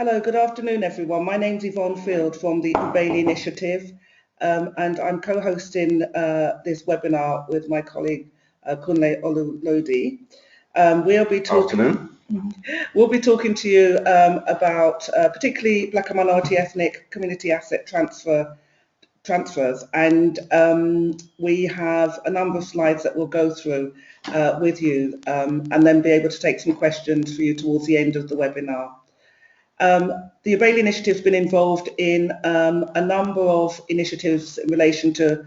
Hello, good afternoon, everyone. My name's Yvonne Field from the UBELE initiative, and I'm co-hosting this webinar with my colleague Kunle Olulode. We'll be talking to you about particularly Black and minority ethnic community asset transfers, and we have a number of slides that we'll go through with you, and then be able to take some questions for you towards the end of the webinar. The UBELE initiative has been involved in a number of initiatives in relation to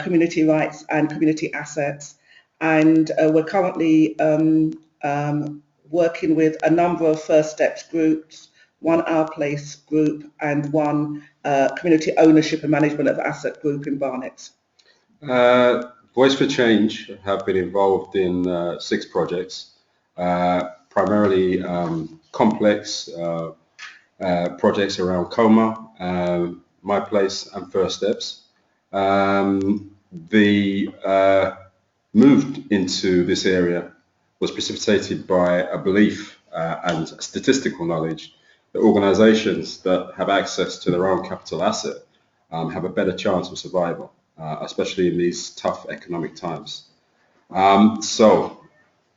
community rights and community assets, and we're currently working with a number of First Steps groups, one Our Place group, and one Community Ownership and Management of Asset group in Barnet. Voice for Change have been involved in 6 projects, primarily complex projects around Coma, My Place and First Steps. The move into this area was precipitated by a belief and statistical knowledge that organisations that have access to their own capital asset have a better chance of survival, especially in these tough economic times. So,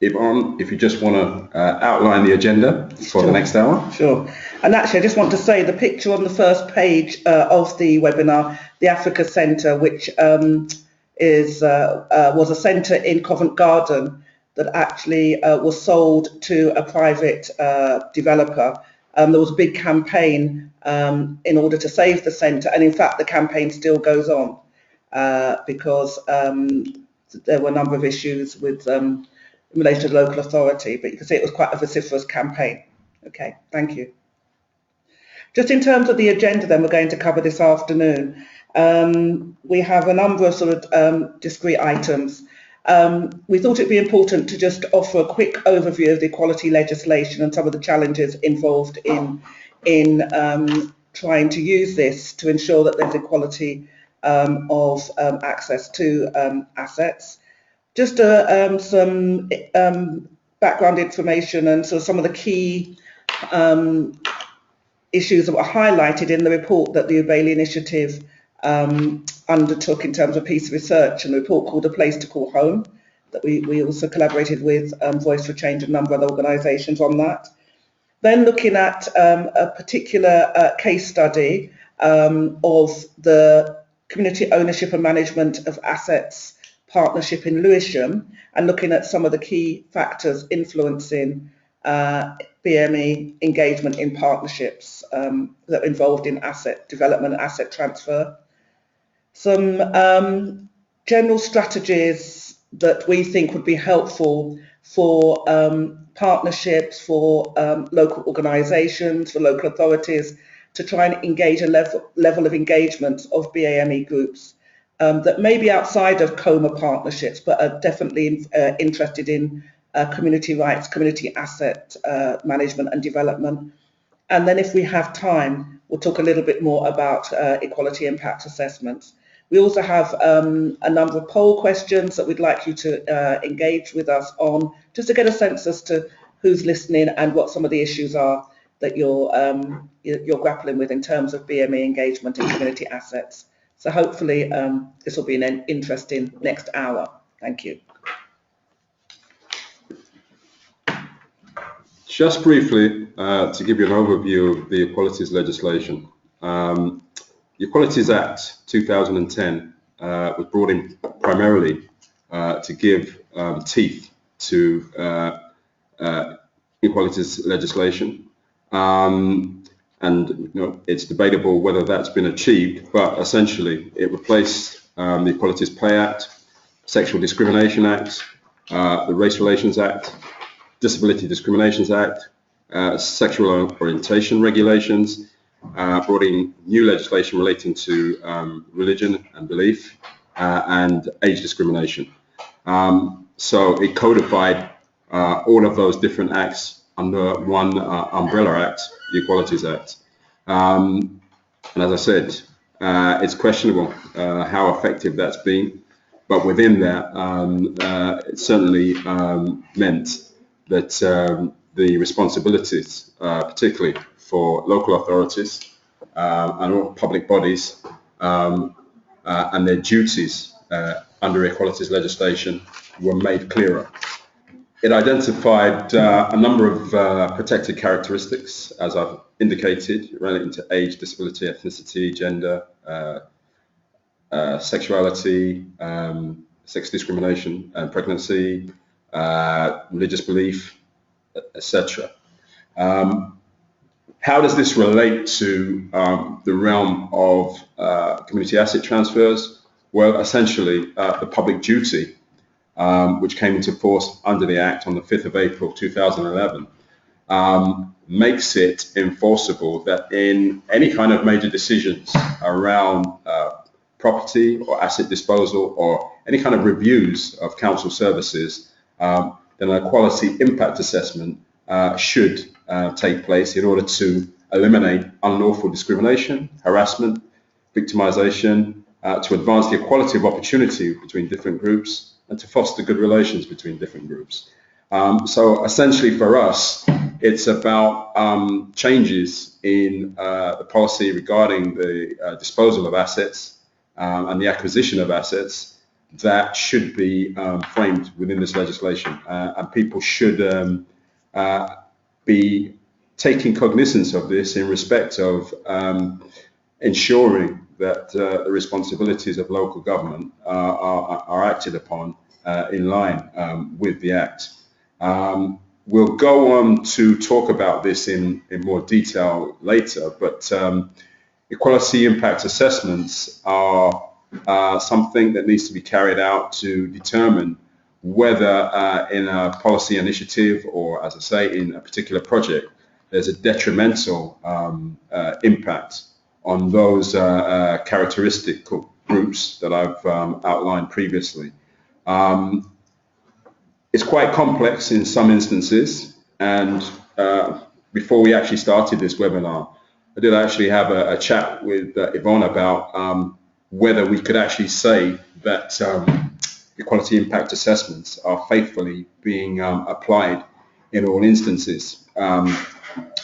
Yvonne, if you just want to outline the agenda for the next hour. Sure. And actually, I just want to say the picture on the first page of the webinar, the Africa Centre, which was a centre in Covent Garden that actually was sold to a private developer. There was a big campaign in order to save the centre, and in fact the campaign still goes on because there were a number of issues with in relation to the local authority, but you can see it was quite a vociferous campaign. Okay, thank you. Just in terms of the agenda then we're going to cover this afternoon, we have a number of sort of discrete items. We thought it'd be important to just offer a quick overview of the equality legislation and some of the challenges involved in trying to use this to ensure that there's equality of access to assets. Just some background information and so some of the key issues that were highlighted in the report that the UBELE initiative undertook in terms of piece of research, and a report called A Place to Call Home, that we also collaborated with Voice for Change and a number of other organisations on that. Then looking at a particular case study of the Community Ownership and Management of Assets partnership in Lewisham, and looking at some of the key factors influencing BME engagement in partnerships that are involved in asset development and asset transfer. Some general strategies that we think would be helpful for partnerships, for local organisations, for local authorities to try and engage a level of engagement of BAME groups that may be outside of COMA partnerships, but are definitely interested in community rights, community asset management and development. And then if we have time, we'll talk a little bit more about equality impact assessments. We also have a number of poll questions that we'd like you to engage with us on, just to get a sense as to who's listening and what some of the issues are that you're grappling with in terms of BME engagement in community assets. So hopefully this will be an interesting next hour. Thank you. Just briefly, to give you an overview of the equalities legislation. The Equalities Act 2010 was brought in primarily to give teeth to equalities legislation. And it's debatable whether that's been achieved, but essentially it replaced the Equalities Pay Act, Sexual Discrimination Act, the Race Relations Act, Disability Discriminations Act, sexual orientation regulations, brought in new legislation relating to religion and belief, and age discrimination. So it codified all of those different acts under one umbrella act, the Equalities Act. And as I said, it's questionable how effective that's been, but within that, it certainly meant that the responsibilities, particularly for local authorities and all public bodies and their duties under equalities legislation were made clearer. It identified a number of protected characteristics, as I've indicated, relating to age, disability, ethnicity, gender, sexuality, sex discrimination and pregnancy, religious belief, etc. How does this relate to the realm of community asset transfers? Well, essentially, the public duty, which came into force under the Act on the 5th of April 2011, makes it enforceable that in any kind of major decisions around property or asset disposal or any kind of reviews of council services, then a quality impact assessment should take place in order to eliminate unlawful discrimination, harassment, victimization, to advance the equality of opportunity between different groups, and to foster good relations between different groups. So essentially for us, it's about changes in the policy regarding the disposal of assets and the acquisition of assets that should be framed within this legislation. And people should be taking cognizance of this in respect of ensuring that the responsibilities of local government are acted upon in line with the Act. We'll go on to talk about this in more detail later, but equality impact assessments are something that needs to be carried out to determine whether in a policy initiative or, as I say, in a particular project, there's a detrimental impact on those characteristic groups that I've outlined previously. It's quite complex in some instances, and before we actually started this webinar, I did actually have a chat with Yvonne about whether we could actually say that equality impact assessments are faithfully being applied in all instances.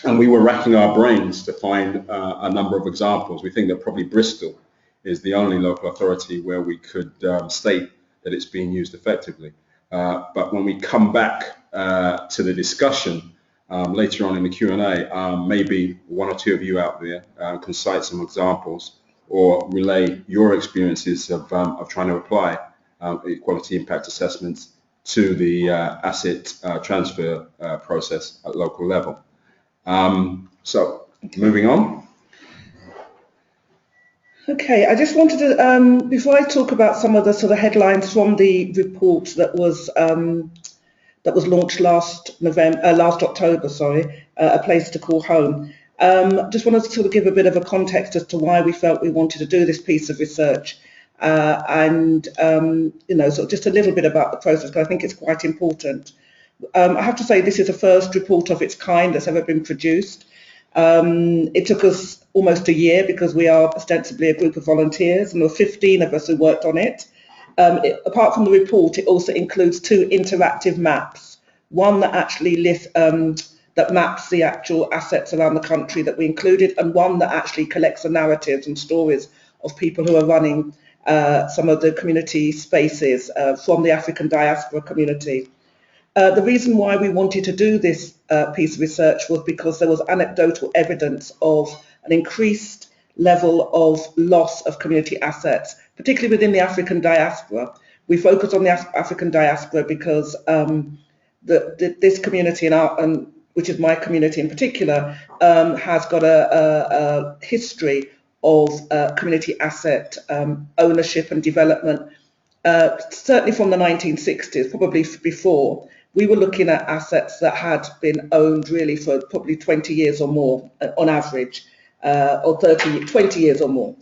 And we were racking our brains to find a number of examples. We think that probably Bristol is the only local authority where we could state that it's being used effectively. But when we come back to the discussion later on in the Q&A, maybe one or two of you out there can cite some examples or relay your experiences of trying to apply equality impact assessments to the asset transfer process at local level. So moving on. Okay, I just wanted to, before I talk about some of the sort of headlines from the report that was launched last October, A Place to Call Home. Just wanted to sort of give a bit of a context as to why we felt we wanted to do this piece of research, and you know, sort of just a little bit about the process, because I think it's quite important. I have to say this is the first report of its kind that's ever been produced. It took us almost a year because we are ostensibly a group of volunteers, and there were 15 of us who worked on it. Apart from the report, it also includes 2 interactive maps. One that actually that maps the actual assets around the country that we included, and one that actually collects the narratives and stories of people who are running some of the community spaces from the African diaspora community. The reason why we wanted to do this piece of research was because there was anecdotal evidence of an increased level of loss of community assets, particularly within the African diaspora. We focus on the African diaspora because this community, which is my community in particular, has got a history of community asset ownership and development, certainly from the 1960s, probably before. We were looking at assets that had been owned really for probably 20 years or more on average, or 20 years or more.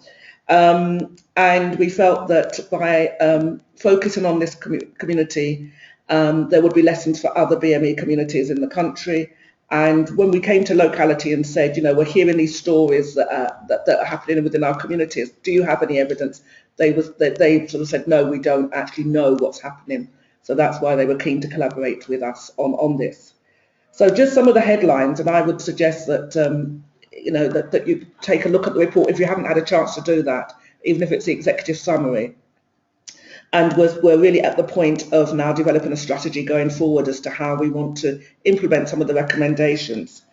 And we felt that by focusing on this community, there would be lessons for other BME communities in the country. And when we came to locality and said, you know, we're hearing these stories that are happening within our communities, do you have any evidence? They sort of said, no, we don't actually know what's happening. So that's why they were keen to collaborate with us on this. So just some of the headlines, and I would suggest that that you take a look at the report if you haven't had a chance to do that, even if it's the executive summary. And we're really at the point of now developing a strategy going forward as to how we want to implement some of the recommendations.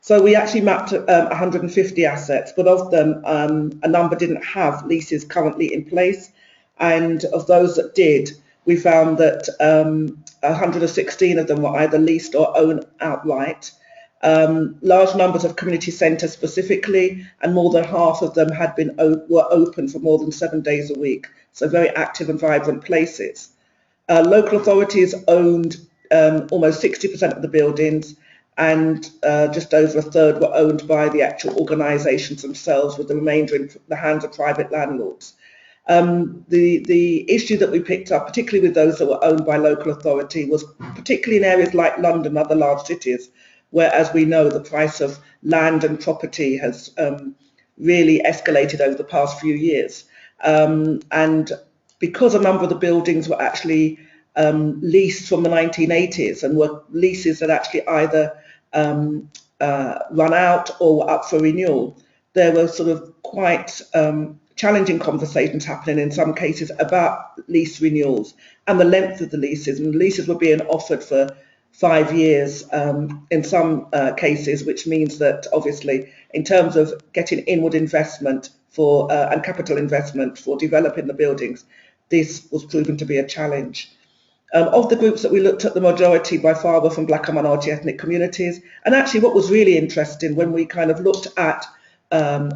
So we actually mapped 150 assets, but of them, a number didn't have leases currently in place. And of those that did, we found that 116 of them were either leased or owned outright. Large numbers of community centres specifically, and more than half of them were open for more than 7 days a week. So very active and vibrant places. Local authorities owned almost 60% of the buildings, and just over a third were owned by the actual organisations themselves, with the remainder in the hands of private landlords. The issue that we picked up, particularly with those that were owned by local authority, was particularly in areas like London and other large cities, where, as we know, the price of land and property has really escalated over the past few years. And because a number of the buildings were actually leased from the 1980s and were leases that actually either run out or were up for renewal, there were sort of quite challenging conversations happening in some cases about lease renewals and the length of the leases. And leases were being offered for 5 years in some cases, which means that obviously in terms of getting inward investment for and capital investment for developing the buildings, this was proven to be a challenge. Of the groups that we looked at, the majority by far were from Black and minority ethnic communities. And actually what was really interesting when we kind of looked at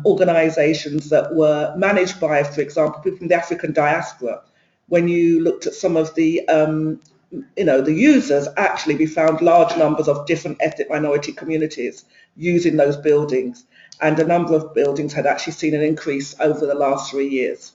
organisations that were managed by, for example, people from the African diaspora, when you looked at some of the the users, actually we found large numbers of different ethnic minority communities using those buildings, and a number of buildings had actually seen an increase over the last 3 years.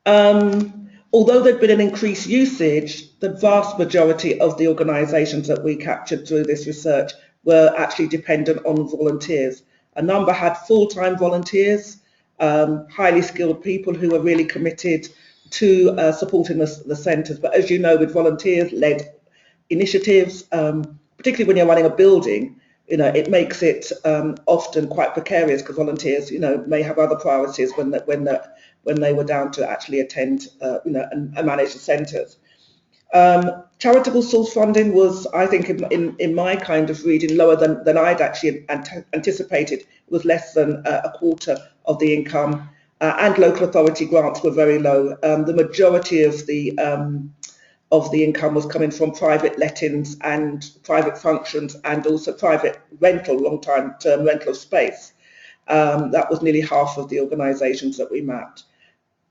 Although there'd been an increased usage, the vast majority of the organisations that we captured through this research were actually dependent on volunteers. A number had full-time volunteers, highly skilled people who were really committed to supporting the centres. But as you know, with volunteers-led initiatives, particularly when you're running a building, it makes it often quite precarious, because volunteers, may have other priorities when they were down to actually attend, and manage the centres. Charitable source funding was, I think, in my kind of reading, lower than I'd actually anticipated. It was less than a quarter of the income, and local authority grants were very low. The majority of the income was coming from private lettings and private functions, and also private rental, long-term rental of space. That was nearly half of the organisations that we mapped.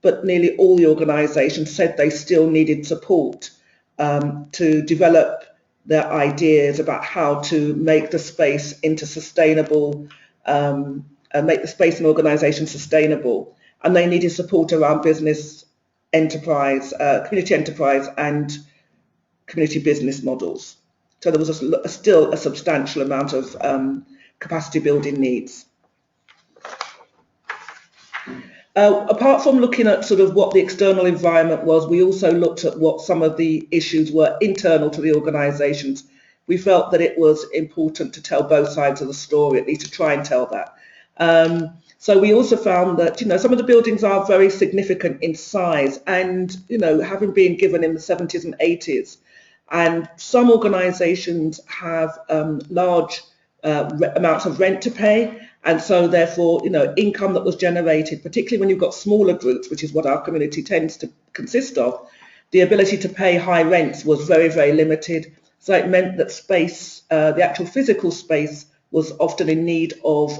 But nearly all the organisations said they still needed support to develop their ideas about how to make the space into sustainable, make the space and organisation sustainable. And they needed support around business enterprise, community enterprise and community business models. So there was still a substantial amount of capacity building needs. Apart from looking at sort of what the external environment was, we also looked at what some of the issues were internal to the organisations. We felt that it was important to tell both sides of the story, at least to try and tell that. So we also found that, some of the buildings are very significant in size, and, having been given in the 70s and 80s, and some organisations have large amounts of rent to pay. And so therefore, income that was generated, particularly when you've got smaller groups, which is what our community tends to consist of, the ability to pay high rents was very, very limited. So it meant that space, the actual physical space, was often in need of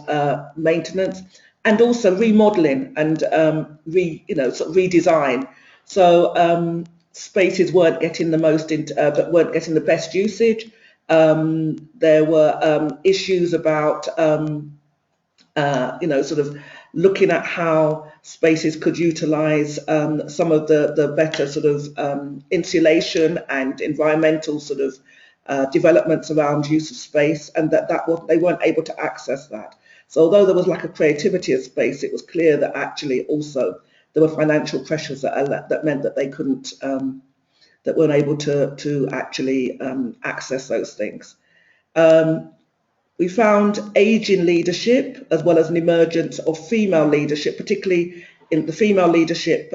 maintenance and also remodeling and sort of redesign. So spaces weren't getting the weren't getting the best usage. There were issues about sort of looking at how spaces could utilise some of the better sort of insulation and environmental sort of developments around use of space, and they weren't able to access that. So although there was lack of creativity of space, it was clear that actually also there were financial pressures that meant that they couldn't, that weren't able to actually access those things. We found age in leadership as well as an emergence of female leadership, particularly in the female leadership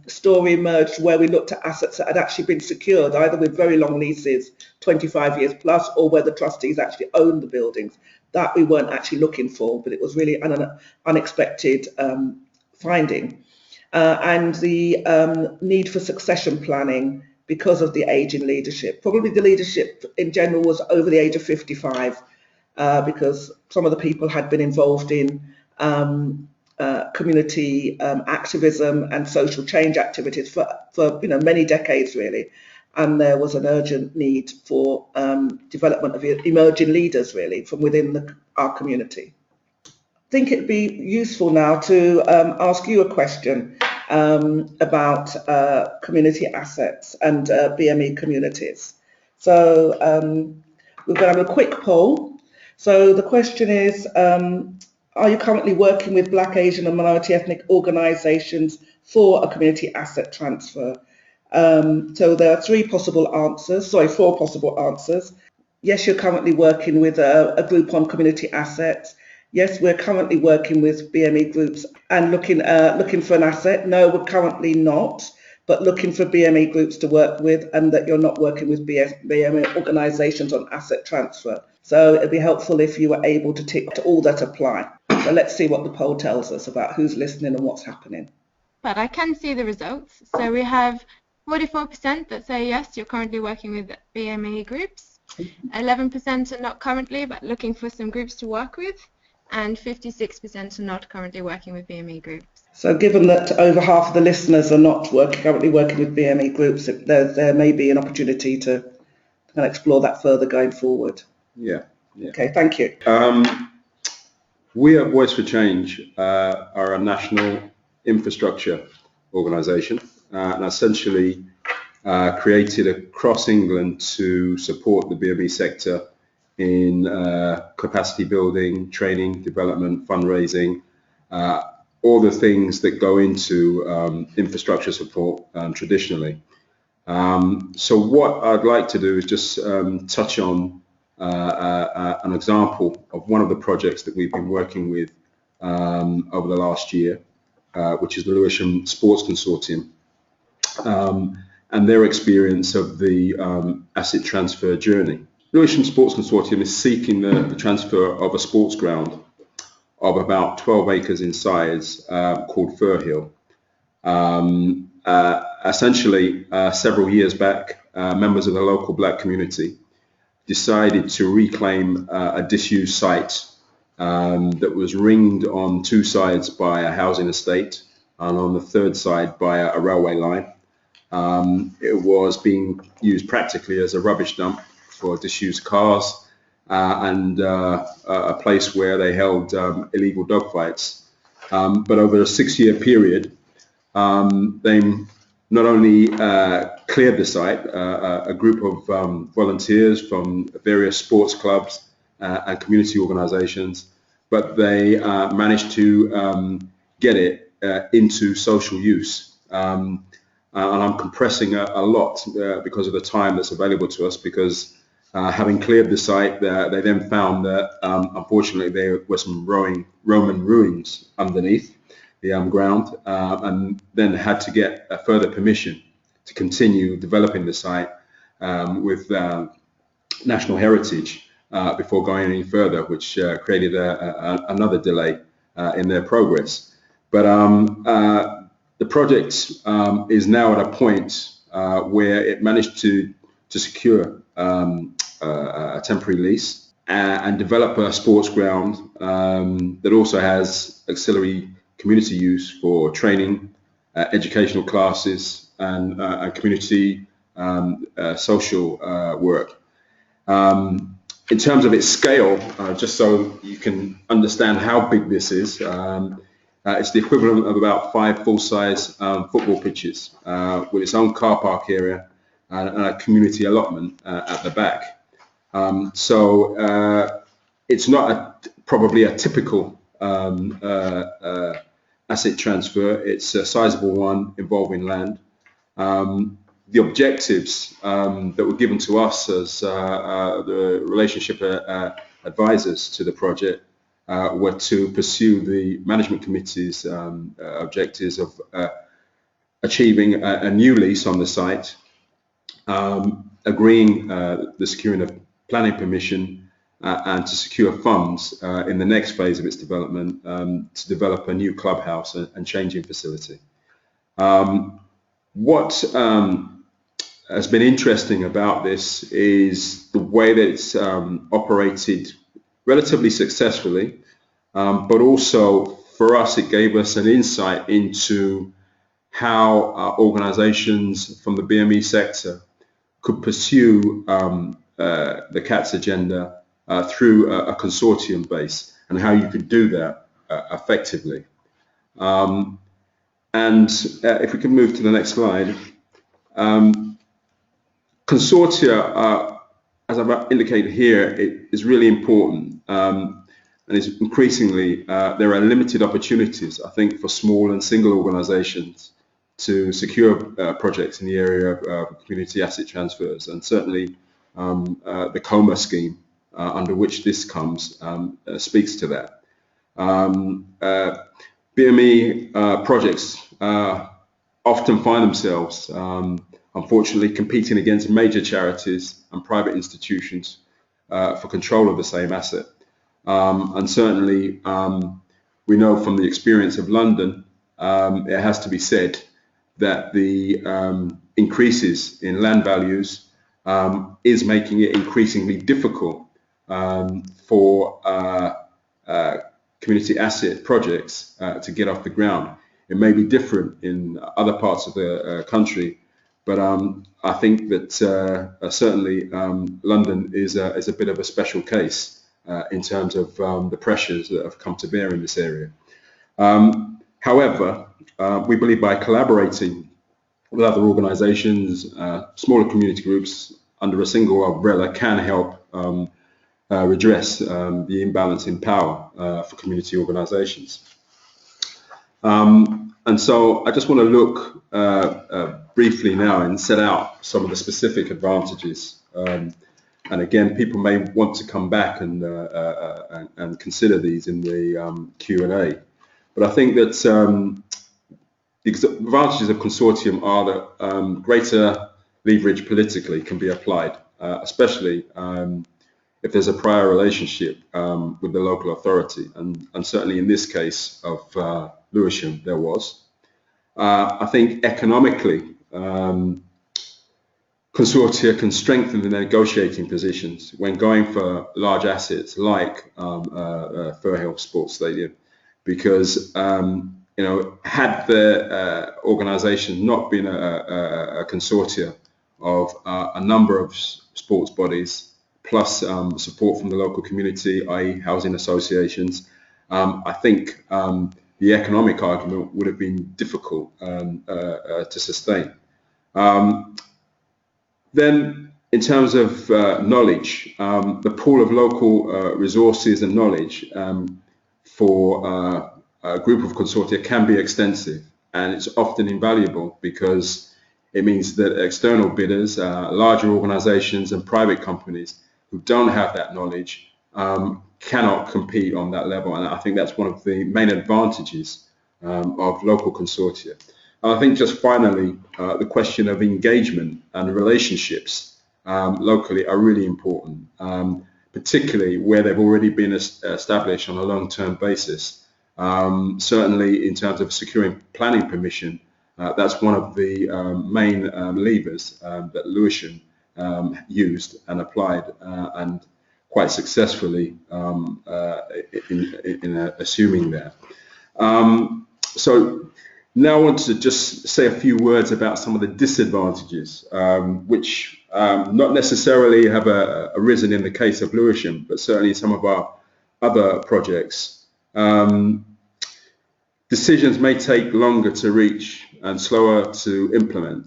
story emerged where we looked at assets that had actually been secured, either with very long leases, 25 years plus, or where the trustees actually owned the buildings. That we weren't actually looking for, but it was really an unexpected finding. And the need for succession planning because of the age in leadership. Probably the leadership in general was over the age of 55. Because some of the people had been involved in community activism and social change activities for many decades really, and there was an urgent need for development of emerging leaders really from within our community. I think it'd be useful now to ask you a question about community assets and BME communities. So we're going to have a quick poll. So the question is, are you currently working with Black, Asian and minority ethnic organisations for a community asset transfer? So there are four possible answers. Yes, you're currently working with a group on community assets. Yes, we're currently working with BME groups and looking for an asset. No, we're currently not, but looking for BME groups to work with, and that you're not working with BME organisations on asset transfer. So it'd be helpful if you were able to tick to all that apply. So let's see what the poll tells us about who's listening and what's happening. But I can see the results. So we have 44% that say yes, you're currently working with BME groups. 11% are not currently, but looking for some groups to work with. And 56% are not currently working with BME groups. So given that over half of the listeners are not currently working with BME groups, there may be an opportunity to kind of explore that further going forward. Yeah. Okay, thank you. We at Voice for Change are a national infrastructure organisation and essentially created across England to support the BME sector in capacity building, training, development, fundraising, all the things that go into infrastructure support traditionally. So what I'd like to do is just touch on an example of one of the projects that we've been working with over the last year, which is the Lewisham Sports Consortium, and their experience of the asset transfer journey. Lewisham Sports Consortium is seeking the transfer of a sports ground of about 12 acres in size called Firhill. Essentially, several years back, members of the local black community decided to reclaim a disused site that was ringed on two sides by a housing estate and on the third side by a railway line. It was being used practically as a rubbish dump for disused cars and a place where they held illegal dogfights. But over a 6-year period, they not only cleared the site, a group of volunteers from various sports clubs and community organisations, but they managed to get it into social use. And I'm compressing a lot because of the time that's available to us, because having cleared the site, they then found that unfortunately there were some Roman ruins underneath the ground, and then had to get a further permission to continue developing the site with national heritage before going any further, which created another delay in their progress. But the project is now at a point where it managed to secure a temporary lease and develop a sports ground that also has auxiliary community use for training, educational classes, and community social work. In terms of its scale, just so you can understand how big this is, it's the equivalent of about 5 full-size football pitches with its own car park area and a community allotment at the back. So it's not probably a typical asset transfer. It's a sizable one involving land. the objectives that were given to us as the relationship advisors to the project were to pursue the management committee's objectives of achieving a new lease on the site, agreeing the securing of planning permission, and to secure funds in the next phase of its development to develop a new clubhouse and changing facility. What has been interesting about this is the way that it's operated relatively successfully, but also for us it gave us an insight into how organisations from the BME sector could pursue the CATS agenda through a consortium base, and how you could do that effectively. And if we can move to the next slide. Consortia, as I've indicated here, it is really important, and it's increasingly, there are limited opportunities, I think, for small and single organisations to secure projects in the area of community asset transfers, and certainly the COMA scheme under which this comes speaks to that. BME projects often find themselves, unfortunately, competing against major charities and private institutions for control of the same asset. And certainly, we know from the experience of London, it has to be said that the increases in land values is making it increasingly difficult for community asset projects to get off the ground. It may be different in other parts of the country, but I think that certainly London is a bit of a special case in terms of the pressures that have come to bear in this area. However, we believe by collaborating with other organisations, smaller community groups under a single umbrella can help redress the imbalance in power for community organisations. And so I just want to look briefly now and set out some of the specific advantages. And again, people may want to come back and consider these in the Q&A. But I think that the advantages of consortium are that greater leverage politically can be applied, especially if there's a prior relationship with the local authority, and certainly in this case of Lewisham there was. I think economically, consortia can strengthen the negotiating positions when going for large assets like Firhill Sports Stadium, because you know, had the organisation not been a consortia of a number of sports bodies, plus support from the local community, i.e. housing associations, I think the economic argument would have been difficult to sustain. Then, in terms of knowledge, the pool of local resources and knowledge for a group of consortia can be extensive, and it's often invaluable because it means that external bidders, larger organisations and private companies who don't have that knowledge cannot compete on that level, and I think that's one of the main advantages of local consortia. And I think just finally, the question of engagement and relationships locally are really important, particularly where they've already been established on a long-term basis. Certainly in terms of securing planning permission, that's one of the main levers that Lewisham used and applied and quite successfully in assuming that. So now I want to just say a few words about some of the disadvantages, which not necessarily have arisen in the case of Lewisham, but certainly some of our other projects. Decisions may take longer to reach and slower to implement.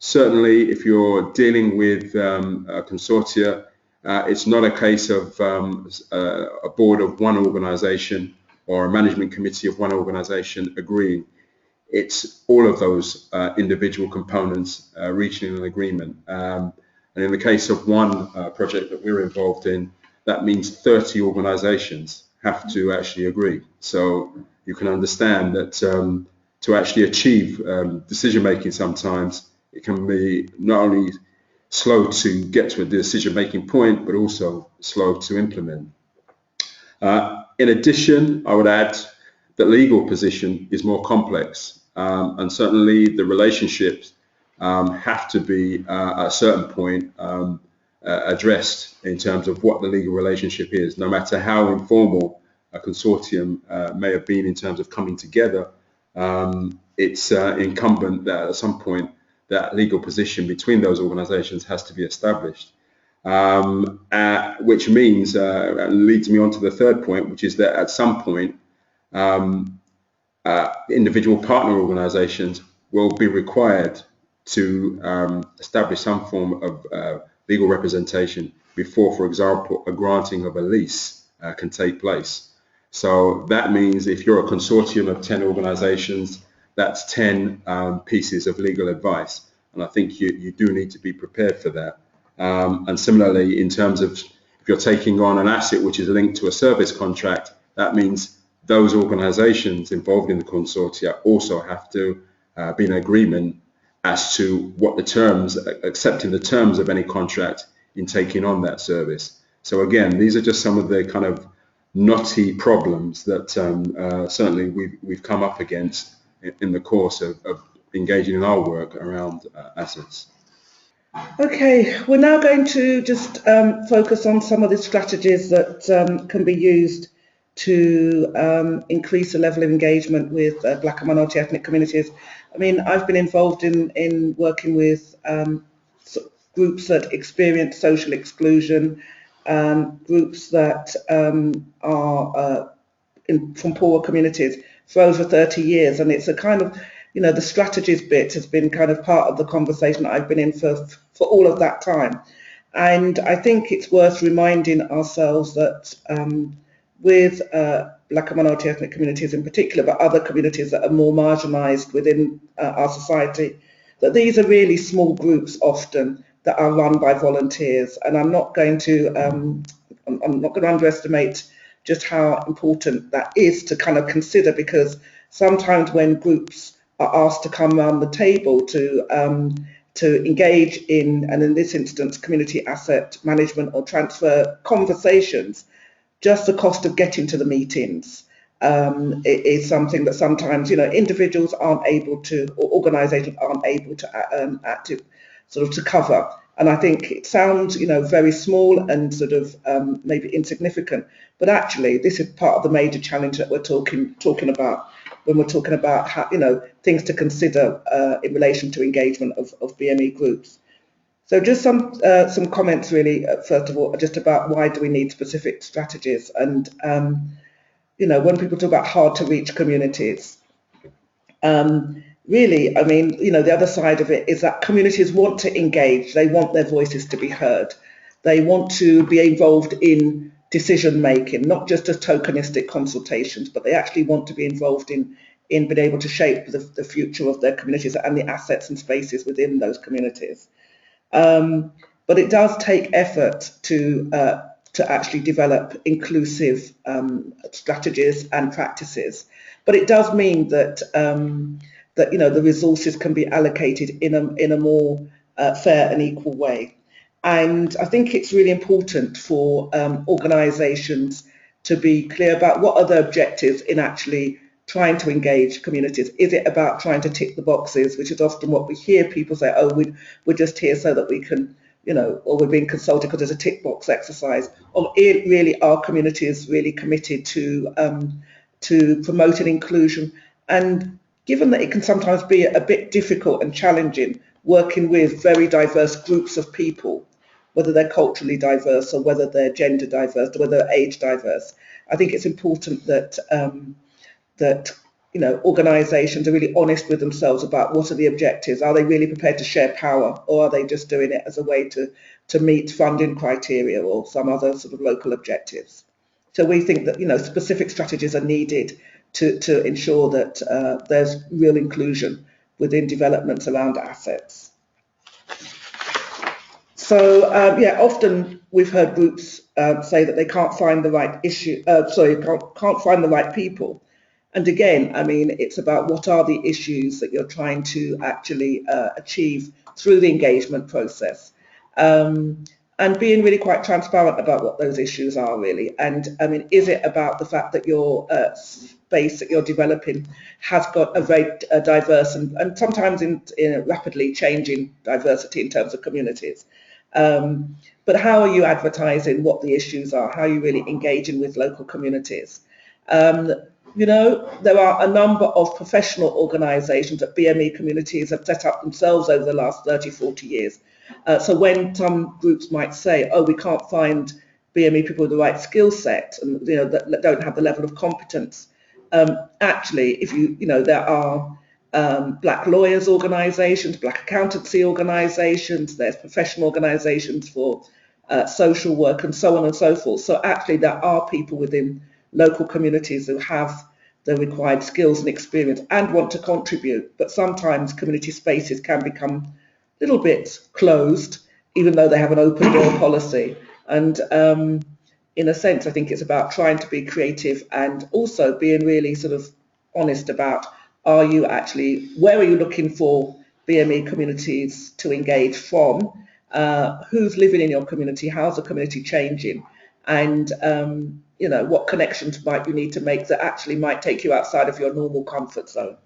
Certainly, if you're dealing with a consortia, it's not a case of a board of one organisation or a management committee of one organisation agreeing. it's all of those individual components reaching an agreement. And in the case of one project that we're involved in, that means 30 organisations have to actually agree. So you can understand that to actually achieve decision-making sometimes, it can be not only slow to get to a decision-making point, but also slow to implement. In addition, I would add that legal position is more complex, and certainly the relationships have to be at a certain point addressed in terms of what the legal relationship is. No matter how informal a consortium may have been in terms of coming together, it's incumbent that at some point that legal position between those organisations has to be established. Which means, and leads me on to the third point, which is that at some point, individual partner organisations will be required to establish some form of legal representation before, for example, a granting of a lease can take place. So that means if you're a consortium of 10 organisations, that's 10 pieces of legal advice. And I think you do need to be prepared for that. And similarly, in terms of if you're taking on an asset which is linked to a service contract, that means those organisations involved in the consortia also have to be in agreement as to what the terms, accepting the terms of any contract in taking on that service. So again, these are just some of the kind of knotty problems that certainly we've come up against in the course of engaging in our work around assets. Okay, we're now going to just focus on some of the strategies that can be used to increase the level of engagement with Black and minority ethnic communities. I mean, I've been involved in working with groups that experience social exclusion, groups that are from poorer communities for over 30 years, and it's a kind of, you know, the strategies bit has been kind of part of the conversation that I've been in for all of that time. And I think it's worth reminding ourselves that with Black and minority ethnic communities in particular, but other communities that are more marginalised within our society, that these are really small groups often that are run by volunteers. And I'm not going to underestimate just how important that is to kind of consider, because sometimes when groups are asked to come around the table to engage in, and in this instance, community asset management or transfer conversations, just the cost of getting to the meetings is something that sometimes, you know, individuals aren't able to, or organisations aren't able to to cover. And I think it sounds, you know, very small and sort of maybe insignificant, but actually this is part of the major challenge that we're talking about when we're talking about how, you know, things to consider in relation to engagement of BME groups. So just some comments really, first of all, just about why do we need specific strategies. And, you know, when people talk about hard to reach communities, really, I mean, you know, the other side of it is that communities want to engage. They want their voices to be heard. They want to be involved in decision making, not just as tokenistic consultations, but they actually want to be involved in being able to shape the future of their communities and the assets and spaces within those communities. But it does take effort to actually develop inclusive strategies and practices. But it does mean that you know, the resources can be allocated in a more fair and equal way. And I think it's really important for organisations to be clear about what are the objectives in actually trying to engage communities. Is it about trying to tick the boxes, which is often what we hear people say, oh, we're just here so that we can, you know, or we're being consulted because there's a tick box exercise, or really are communities really committed to promoting inclusion? And given that it can sometimes be a bit difficult and challenging working with very diverse groups of people, whether they're culturally diverse or whether they're gender diverse or whether they're age diverse, I think it's important that you know, organisations are really honest with themselves about what are the objectives. Are they really prepared to share power, or are they just doing it as a way to meet funding criteria or some other sort of local objectives? So we think that, you know, specific strategies are needed to ensure that there's real inclusion within developments around assets. So yeah, often we've heard groups say that they can't find the right can't find the right people. And again, I mean, it's about what are the issues that you're trying to actually achieve through the engagement process, and being really quite transparent about what those issues are really. And I mean, is it about the fact that your space that you're developing has got a very diverse and sometimes in rapidly changing diversity in terms of communities? But how are you advertising what the issues are? How are you really engaging with local communities? You know, there are a number of professional organisations that BME communities have set up themselves over the last 30, 40 years. So when some groups might say, oh, we can't find BME people with the right skill set and, you know, that don't have the level of competence, actually, if you know, there are black lawyers organisations, black accountancy organisations, there's professional organisations for social work and so on and so forth. So actually there are people within local communities who have the required skills and experience and want to contribute, but sometimes community spaces can become a little bit closed, even though they have an open door policy. And in a sense, I think it's about trying to be creative and also being really sort of honest about, are you actually, where are you looking for BME communities to engage from? Who's living in your community? How's the community changing? And you know, what connections might you need to make that actually might take you outside of your normal comfort zone?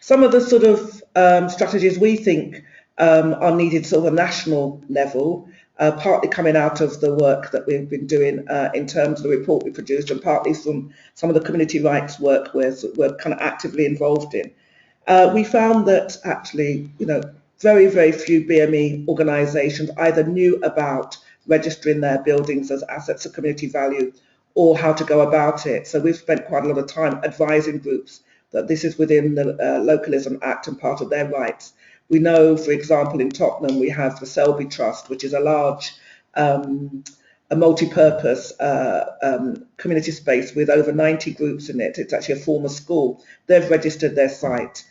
Some of the sort of strategies we think are needed sort of a national level, partly coming out of the work that we've been doing in terms of the report we produced, and partly from some of the community rights work we're kind of actively involved in. We found that actually, you know, very, very few BME organisations either knew about registering their buildings as assets of community value or how to go about it. So we've spent quite a lot of time advising groups that this is within the Localism Act and part of their rights. We know, for example, in Tottenham, we have the Selby Trust, which is a large, a multi-purpose community space with over 90 groups in it. It's actually a former school. They've registered their site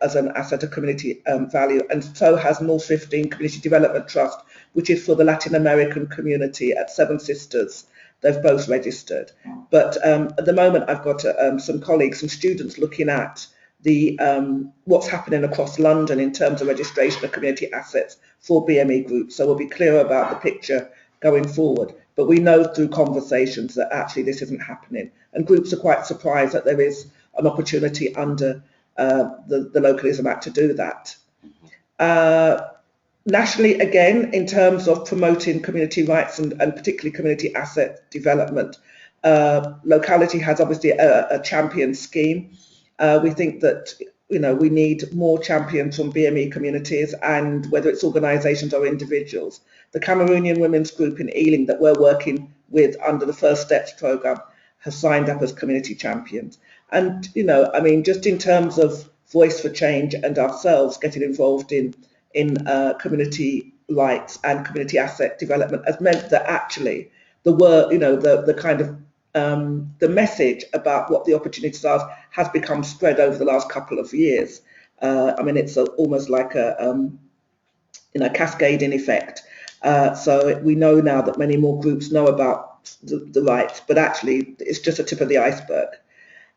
as an asset of community value, and so has North 15 Community Development Trust, which is for the Latin American community at Seven Sisters. They've both registered. But at the moment, I've got some colleagues, some students looking at the what's happening across London in terms of registration of community assets for BME groups. So we'll be clearer about the picture going forward. But we know through conversations that actually this isn't happening. And groups are quite surprised that there is an opportunity under the Localism Act to do that. Nationally, again, in terms of promoting community rights and particularly community asset development, locality has obviously a champion scheme. We think that, you know, we need more champions from BME communities, and whether it's organisations or individuals. The Cameroonian Women's Group in Ealing that we're working with under the First Steps programme has signed up as community champions. And, you know, I mean, just in terms of Voice for Change and ourselves getting involved in community rights and community asset development has meant that actually the work, you know, the kind of the message about what the opportunities are has become spread over the last couple of years. I mean, it's almost like a you know, cascading effect. So we know now that many more groups know about the rights, but actually it's just a tip of the iceberg.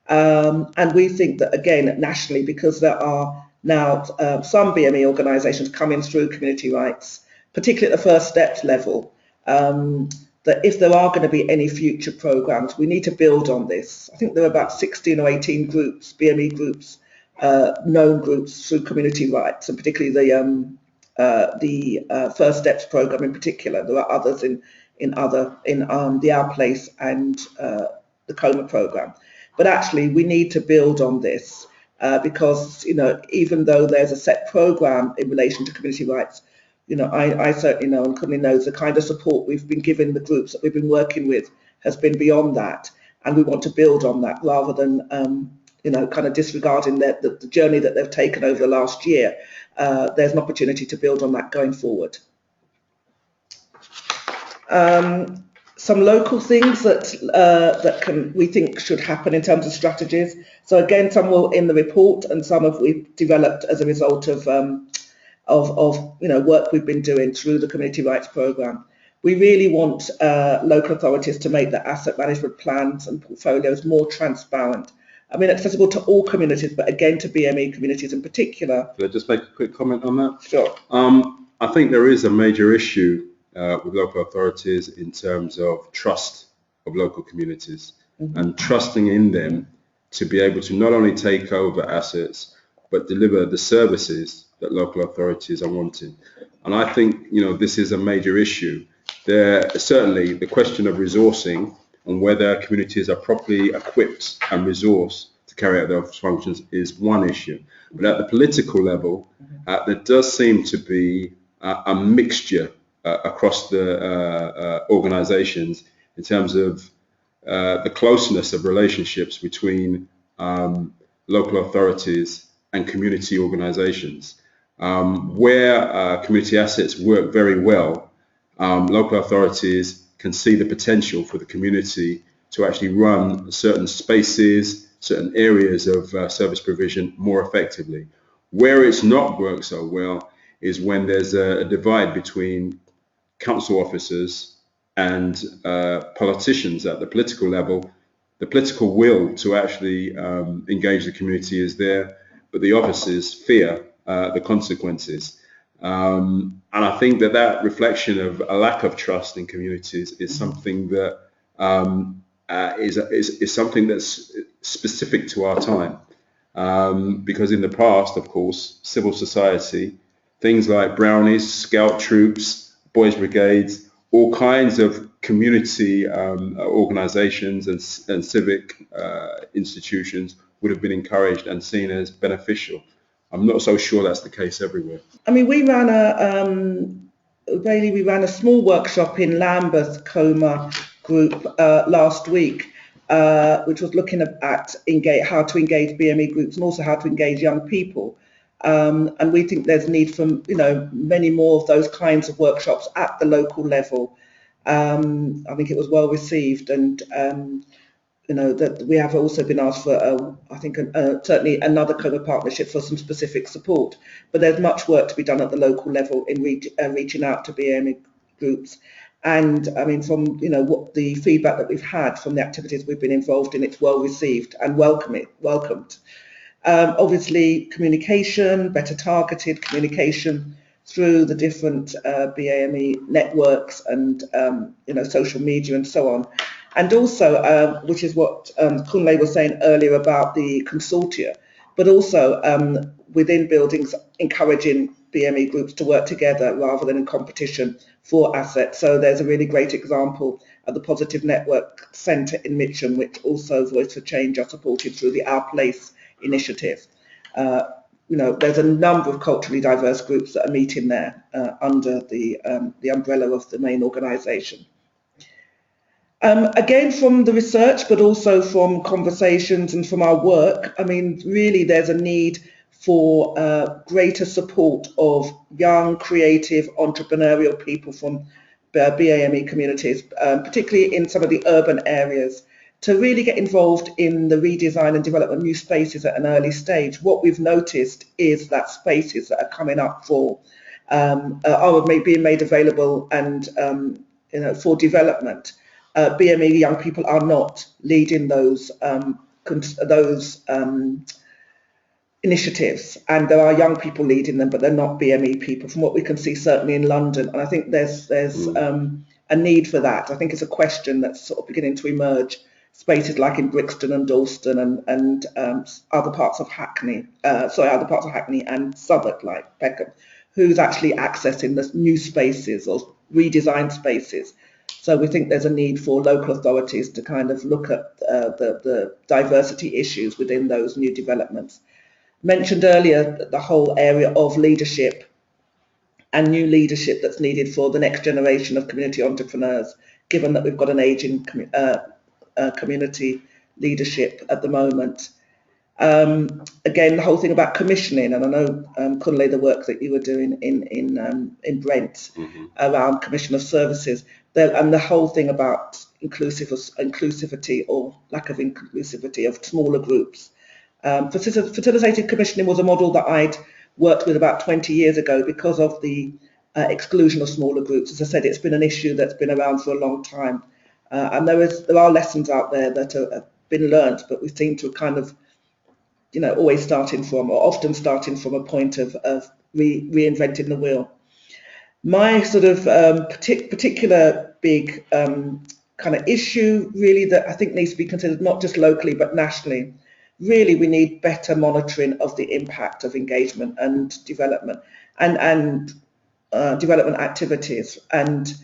And we think that, again, nationally, because there are now some BME organisations coming through community rights, particularly at the First Steps level, that if there are going to be any future programmes, we need to build on this. I think there are about 16 or 18 groups, BME groups, known groups through community rights, and particularly the First Steps programme in particular. There are others in the Our Place and the Coma programme. But actually, we need to build on this because, you know, even though there's a set programme in relation to community rights, you know, I certainly know, and Kunle knows, the kind of support we've been giving the groups that we've been working with has been beyond that, and we want to build on that rather than, you know, kind of disregarding the journey that they've taken over the last year. There's an opportunity to build on that going forward. Some local things that we think should happen in terms of strategies. So again, some were in the report, and some have we've developed as a result of work we've been doing through the Community Rights Programme. We really want local authorities to make their asset management plans and portfolios more transparent. I mean, accessible to all communities, but again to BME communities in particular. Could I just make a quick comment on that? Sure. I think there is a major issue with local authorities in terms of trust of local communities and trusting in them to be able to not only take over assets but deliver the services that local authorities are wanting. And I think this is a major issue. There certainly the question of resourcing and whether communities are properly equipped and resourced to carry out those functions is one issue. But at the political level, there does seem to be a mixture across the organisations in terms of the closeness of relationships between local authorities and community organisations. Where community assets work very well, local authorities can see the potential for the community to actually run certain spaces, certain areas of service provision more effectively. Where it's not worked so well is when there's a divide between council officers and politicians at the political level. The political will to actually engage the community is there, but the officers fear the consequences. And I think that reflection of a lack of trust in communities is something that is something that's specific to our time. Because in the past, of course, civil society, things like brownies, scout troops, boys brigades, all kinds of community organisations and civic institutions would have been encouraged and seen as beneficial. I'm not so sure that's the case everywhere. I mean, we ran a small workshop in Lambeth Coma group last week, which was looking at how to engage BME groups and also how to engage young people. And we think there's need for many more of those kinds of workshops at the local level. I think it was well received, and that we have also been asked for certainly another Coma partnership for some specific support. But there's much work to be done at the local level in reaching out to BME groups. And I mean, from what the feedback that we've had from the activities we've been involved in, it's well received and welcomed. Obviously, communication, better targeted communication through the different BAME networks and social media and so on. And also, which is what Kunle was saying earlier about the consortia, but also within buildings encouraging BME groups to work together rather than in competition for assets. So there's a really great example at the Positive Network Centre in Mitcham, which also Voice for Change are supported through the Our Place initiative. There's a number of culturally diverse groups that are meeting there under the umbrella of the main organisation. Again, from the research, but also from conversations and from our work, I mean, really there's a need for greater support of young, creative, entrepreneurial people from BAME communities, particularly in some of the urban areas, to really get involved in the redesign and development of new spaces at an early stage. What we've noticed is that spaces that are coming up for are being made available and for development. BME young people are not leading those initiatives, and there are young people leading them, but they're not BME people, from what we can see certainly in London. And I think there's a need for that. I think it's a question that's sort of beginning to emerge. Spaces like in Brixton and Dalston and other parts of Hackney and Southwark, like Peckham, who's actually accessing the new spaces or redesigned spaces. So we think there's a need for local authorities to kind of look at the diversity issues within those new developments. Mentioned earlier the whole area of leadership and new leadership that's needed for the next generation of community entrepreneurs, given that we've got an ageing community leadership at the moment. Again, the whole thing about commissioning, and I know Kunle, the work that you were doing in Brent around commission of services. and the whole thing about inclusivity or lack of inclusivity of smaller groups. Facilitated commissioning was a model that I'd worked with about 20 years ago because of the exclusion of smaller groups. As I said, it's been an issue that's been around for a long time. And there are lessons out there that have been learnt, but we seem to kind of, always starting from, or often starting from, a point of reinventing the wheel. My sort of particular big kind of issue really that I think needs to be considered not just locally but nationally, really we need better monitoring of the impact of engagement and development and development activities, and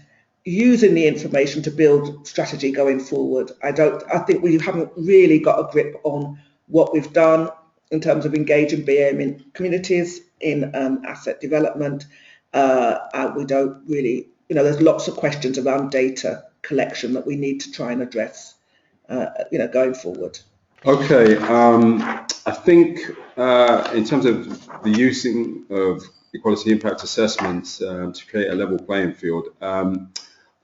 using the information to build strategy going forward. I think we haven't really got a grip on what we've done in terms of engaging BAME communities in asset development. We don't really, there's lots of questions around data collection that we need to try and address, going forward. Okay, I think in terms of the using of equality impact assessments to create a level playing field,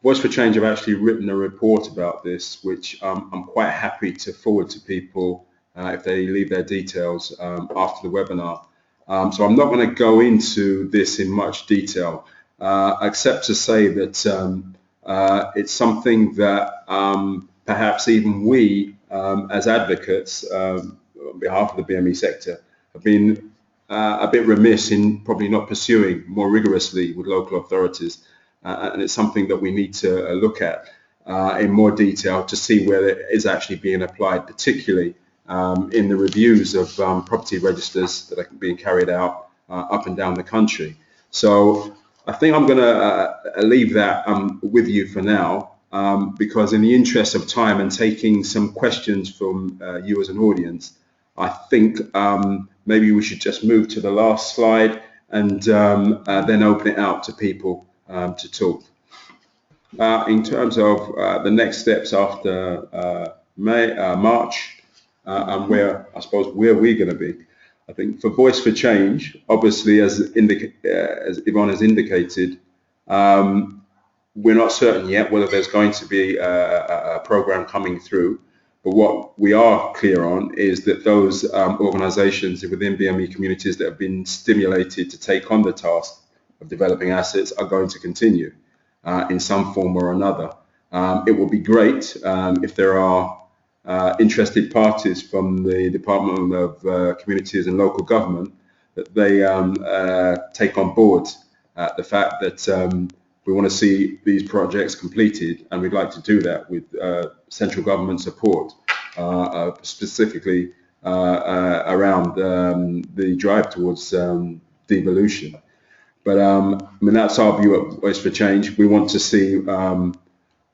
Voice for Change have actually written a report about this, which I'm quite happy to forward to people if they leave their details after the webinar. So I'm not going to go into this in much detail, except to say that it's something that perhaps even we, as advocates on behalf of the BME sector, have been a bit remiss in probably not pursuing more rigorously with local authorities. And it's something that we need to look at in more detail to see where it is actually being applied, particularly in the reviews of property registers that are being carried out up and down the country. So I think I'm going to leave that with you for now, because in the interest of time and taking some questions from you as an audience, I think maybe we should just move to the last slide and then open it out to people to talk. In terms of the next steps after March, and where we're going to be, I think for Voice for Change, obviously as Yvonne has indicated, we're not certain yet whether there's going to be a program coming through. But what we are clear on is that those organisations within BME communities that have been stimulated to take on the task of developing assets are going to continue in some form or another. It would be great if there are interested parties from the Department of Communities and Local Government, that they take on board the fact that we want to see these projects completed, and we'd like to do that with central government support, specifically around the drive towards devolution. But that's our view at Voice for Change. We want to see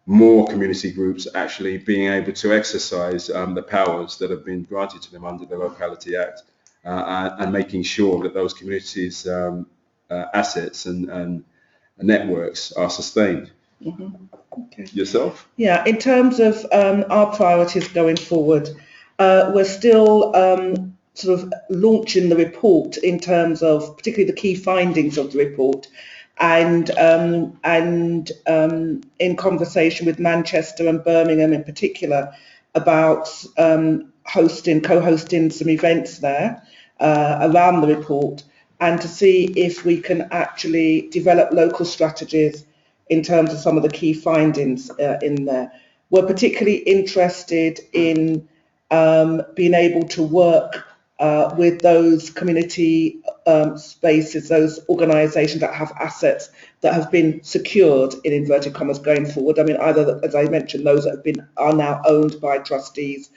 more community groups actually being able to exercise the powers that have been granted to them under the Locality Act, and making sure that those communities' assets and networks are sustained. Mm-hmm. Okay. Yourself? Yeah, in terms of our priorities going forward, we're still sort of launching the report in terms of particularly the key findings of the report, and in conversation with Manchester and Birmingham in particular about co-hosting some events there around the report, and to see if we can actually develop local strategies in terms of some of the key findings in there. We're particularly interested in being able to work with those community spaces, those organisations that have assets that have been secured, in inverted commas, going forward. I mean, either, as I mentioned, those that are now owned by trustees,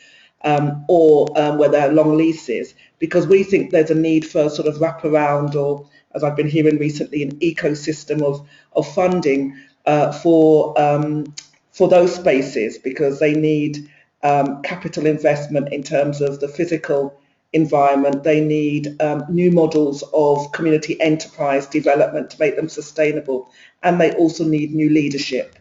or where they're long leases, because we think there's a need for sort of wraparound, or as I've been hearing recently, an ecosystem of funding for those spaces, because they need capital investment in terms of the physical environment. They need new models of community enterprise development to make them sustainable, and they also need new leadership.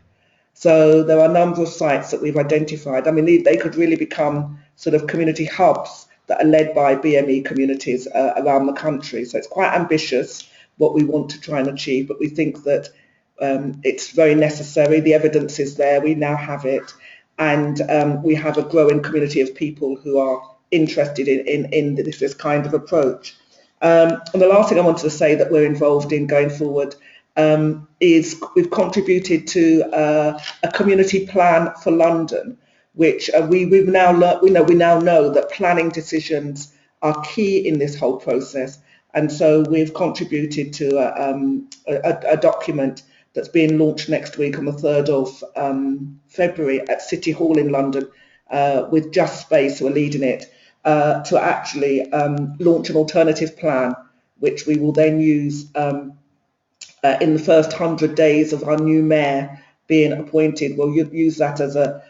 So there are a number of sites that we've identified. I mean, they could really become sort of community hubs that are led by BME communities around the country. So it's quite ambitious what we want to try and achieve, but we think that it's very necessary. The evidence is there. We now have it, and we have a growing community of people who are interested in this kind of approach. And the last thing I wanted to say that we're involved in going forward is we've contributed to a community plan for London, which we now know that planning decisions are key in this whole process, and so we've contributed to a document that's being launched next week on the 3rd of February at City Hall in London, with Just Space, who are leading it, to actually launch an alternative plan, which we will then use in the first 100 days of our new mayor being appointed. We'll use that as a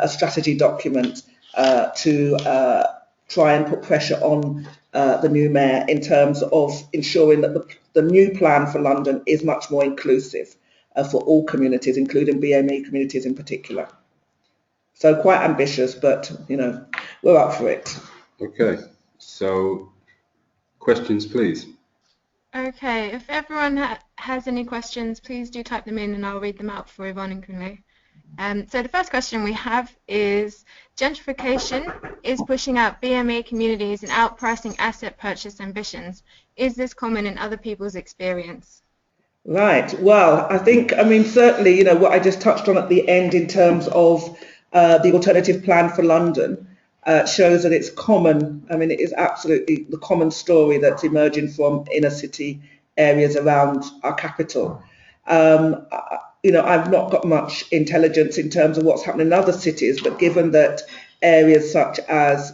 strategy document to try and put pressure on the new mayor in terms of ensuring that the new plan for London is much more inclusive for all communities, including BME communities in particular. So quite ambitious, but we're up for it. Okay, so questions, please. Okay, if everyone has any questions, please do type them in and I'll read them out for Yvonne and Kunle. So the first question we have is, gentrification is pushing out BME communities and outpricing asset purchase ambitions. Is this common in other people's experience? Right, well, certainly, what I just touched on at the end in terms of the alternative plan for London shows that it's common. It is absolutely the common story that's emerging from inner city areas around our capital. I've not got much intelligence in terms of what's happening in other cities, but given that areas such as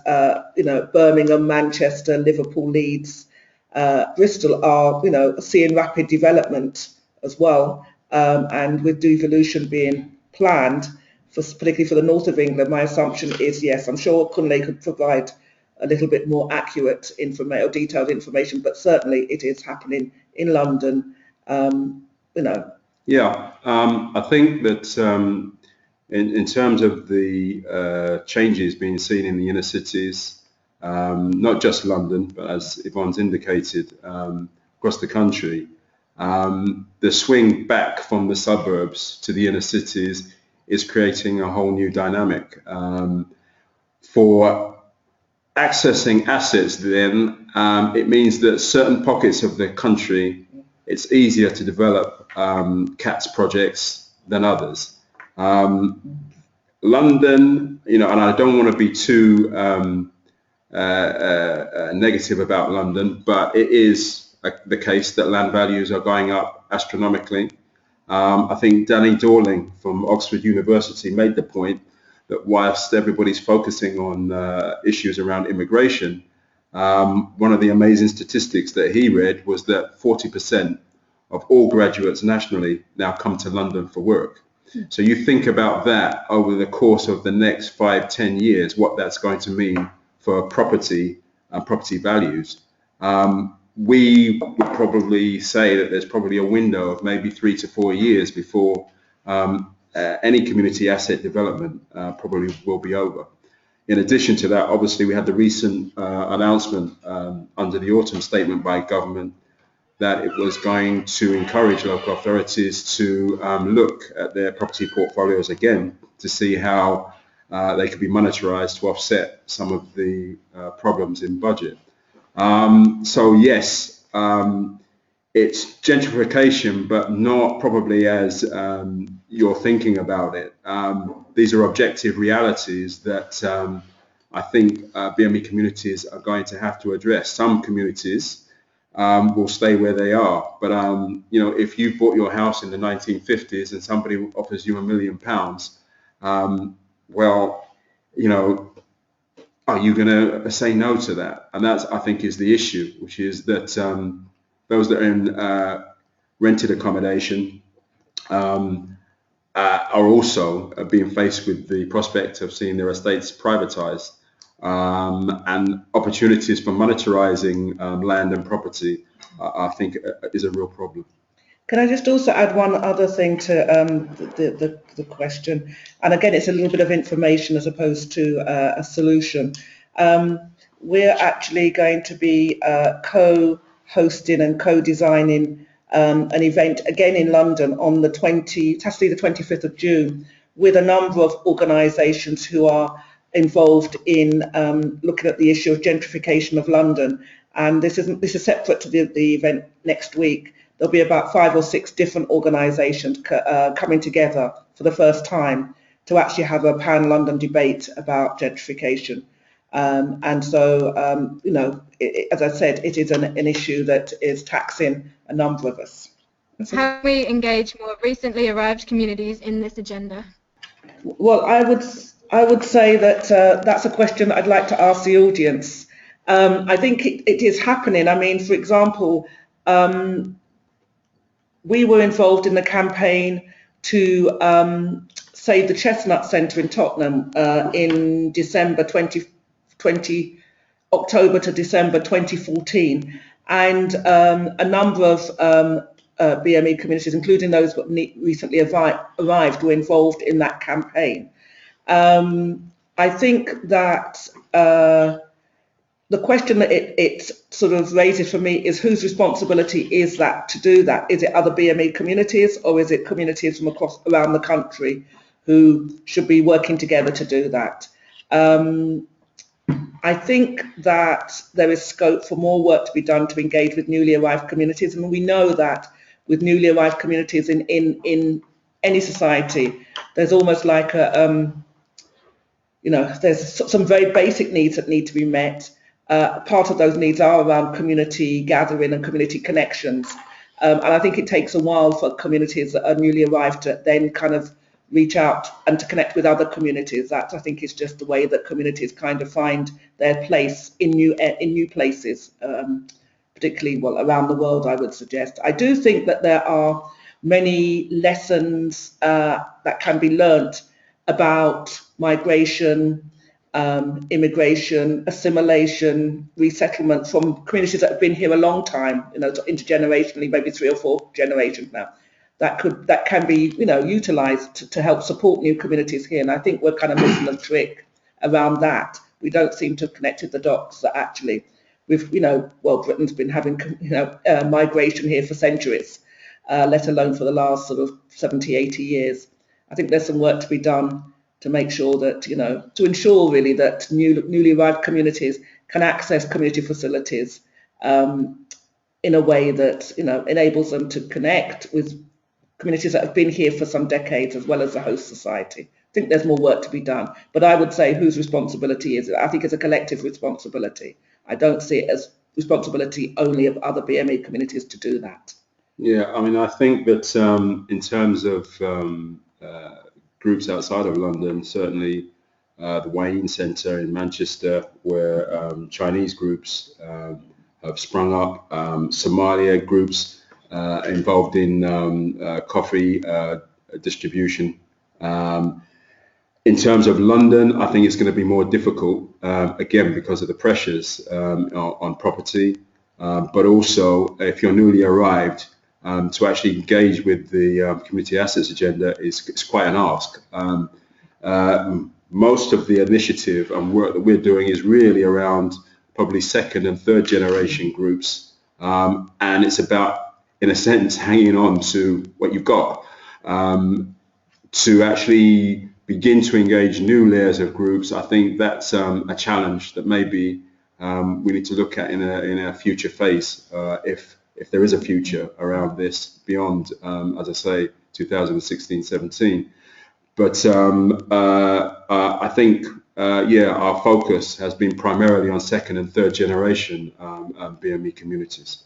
Birmingham, Manchester, Liverpool, Leeds, Bristol are seeing rapid development as well, and with devolution being planned, particularly for the north of England, my assumption is yes. I'm sure Kunle could provide a little bit more accurate information or detailed information, but certainly it is happening in London. Yeah, I think that in terms of the changes being seen in the inner cities, not just London, but as Yvonne's indicated, across the country, the swing back from the suburbs to the inner cities is creating a whole new dynamic. For accessing assets then, it means that certain pockets of the country, it's easier to develop CATS projects than others. London, and I don't want to be too negative about London, but it is the case that land values are going up astronomically. I think Danny Dorling from Oxford University made the point that whilst everybody's focusing on issues around immigration, one of the amazing statistics that he read was that 40% of all graduates nationally now come to London for work. So you think about that over the course of the next 5-10 years, what that's going to mean for property and property values. We would probably say that there's probably a window of maybe 3 to 4 years before any community asset development probably will be over. In addition to that, obviously we had the recent announcement under the autumn statement by government that it was going to encourage local authorities to look at their property portfolios again to see how they could be monetarized to offset some of the problems in budget. So yes, it's gentrification, but not probably as you're thinking about it. These are objective realities that I think BME communities are going to have to address. Some communities will stay where they are, but if you bought your house in the 1950s and somebody offers you £1 million, are you going to say no to that? And that's, I think, is the issue, which is that those that are in rented accommodation are also being faced with the prospect of seeing their estates privatized, and opportunities for monetarizing land and property, I think, is a real problem. Can I just also add one other thing to the question? And again, it's a little bit of information as opposed to a solution. We're actually going to be co-hosting and co-designing an event again in London on the 25th of June, with a number of organisations who are involved in looking at the issue of gentrification of London. And this is separate to the event next week. There'll be about 5 or 6 different organisations coming together for the first time to actually have a pan-London debate about gentrification. And so, you know, as I said, it is an issue that is taxing a number of us. How can we engage more recently arrived communities in this agenda? Well, I would say that that's a question I'd like to ask the audience. I think it is happening. I mean, for example, we were involved in the campaign to save the Chestnut Centre in Tottenham in October to December 2014, and a number of BME communities, including those that recently arrived, were involved in that campaign. I think that the question that it sort of raises for me is, whose responsibility is that to do that? Is it other BME communities, or is it communities from around the country who should be working together to do that? I think that there is scope for more work to be done to engage with newly arrived communities, and we know that with newly arrived communities in any society, there's almost like a, you know, there's some very basic needs that need to be met. Part of those needs are around community gathering and community connections. And I think it takes a while for communities that are newly arrived to then kind of reach out and to connect with other communities. That, I think, is just the way that communities kind of find their place in new places, particularly, well, around the world, I would suggest. I do think that there are many lessons that can be learnt about migration, immigration, assimilation, resettlement from communities that have been here a long time, you know, intergenerationally, maybe 3 or 4 generations now. That can be, you know, utilised to help support new communities here. And I think we're kind of missing a trick around that. We don't seem to have connected the dots that actually, with, you know, well, Britain's been having, you know, migration here for centuries, let alone for the last sort of 70, 80 years. I think there's some work to be done to make sure that, you know, to ensure really that newly arrived communities can access community facilities in a way that, you know, enables them to connect with communities that have been here for some decades, as well as the host society. I think there's more work to be done, but I would say, whose responsibility is it? I think it's a collective responsibility. I don't see it as responsibility only of other BME communities to do that. Yeah, I mean, I think that in terms of groups outside of London, certainly the Wayne Centre in Manchester, where Chinese groups have sprung up, Somalia groups involved in coffee distribution. In terms of London, I think it's going to be more difficult, again, because of the pressures on property, but also if you're newly arrived, to actually engage with the community assets agenda is quite an ask. Most of the initiative and work that we're doing is really around probably 2nd and 3rd generation groups, and it's about, in a sense, hanging on to what you've got. To actually begin to engage new layers of groups, I think that's a challenge that maybe we need to look at in a future phase, if there is a future around this beyond, as I say, 2016-17. But I think, yeah, our focus has been primarily on 2nd and 3rd generation BME communities.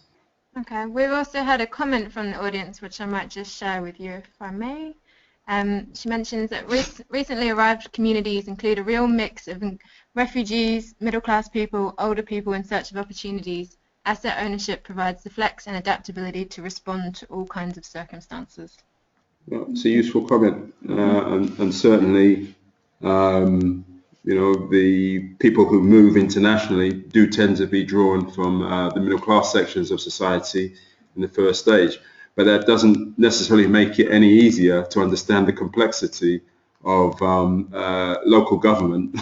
Okay, we've also had a comment from the audience, which I might just share with you, if I may. She mentions that recently arrived communities include a real mix of refugees, middle-class people, older people in search of opportunities. Asset ownership provides the flex and adaptability to respond to all kinds of circumstances. Well, it's a useful comment, and certainly, you know, the people who move internationally do tend to be drawn from the middle-class sections of society in the first stage. But that doesn't necessarily make it any easier to understand the complexity of local government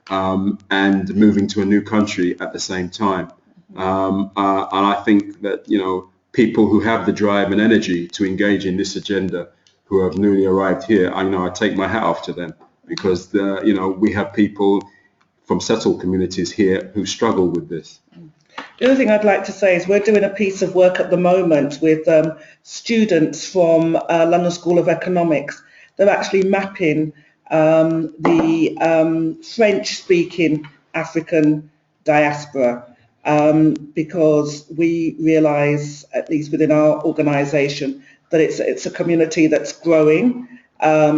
and moving to a new country at the same time. And I think that, you know, people who have the drive and energy to engage in this agenda, who have newly arrived here, I take my hat off to them, because we have people from settled communities here who struggle with this. The other thing I'd like to say is we're doing a piece of work at the moment with students from London School of Economics. They're actually mapping the French-speaking African diaspora, because we realise, at least within our organisation, that it's a community that's growing.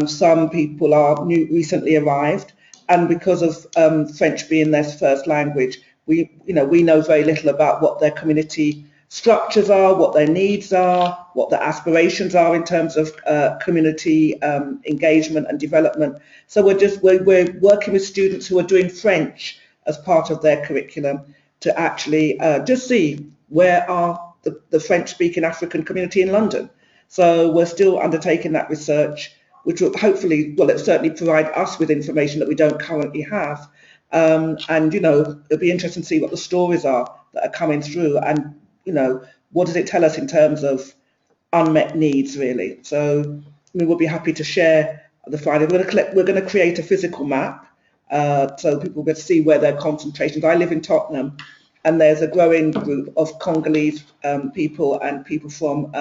Some people are recently arrived, and because of French being their first language, we know very little about what their community structures are, what their needs are, what their aspirations are in terms of community engagement and development. So we're working with students who are doing French as part of their curriculum to actually just see where are the French-speaking African community in London. So we're still undertaking that research, which will hopefully, well, it certainly provide us with information that we don't currently have. And it'll be interesting to see what the stories are that are coming through, and what does it tell us in terms of unmet needs, really. So we'll be happy to share the findings. We're going to create a physical map, so people will see where their concentrations. I live in Tottenham, and there's a growing group of Congolese people and people from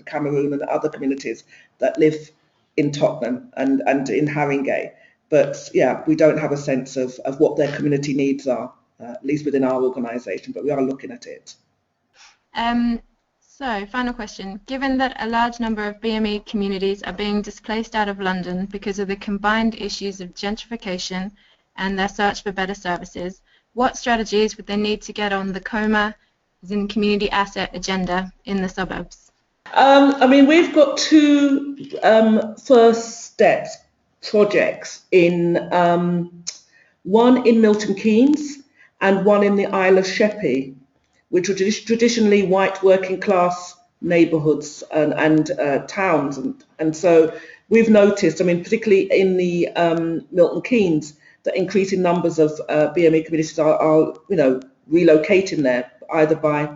Cameroon and other communities that live in Tottenham and in Haringey. But yeah, we don't have a sense of what their community needs are, at least within our organisation, but we are looking at it. So, final question. Given that a large number of BME communities are being displaced out of London because of the combined issues of gentrification and their search for better services, what strategies would they need to get on the COMA, as in community asset agenda, in the suburbs? We've got two first steps projects in one in Milton Keynes and one in the Isle of Sheppey, which are traditionally white working class neighbourhoods and towns, and so we've noticed, particularly in the Milton Keynes, that increasing numbers of BME communities are relocating there, either by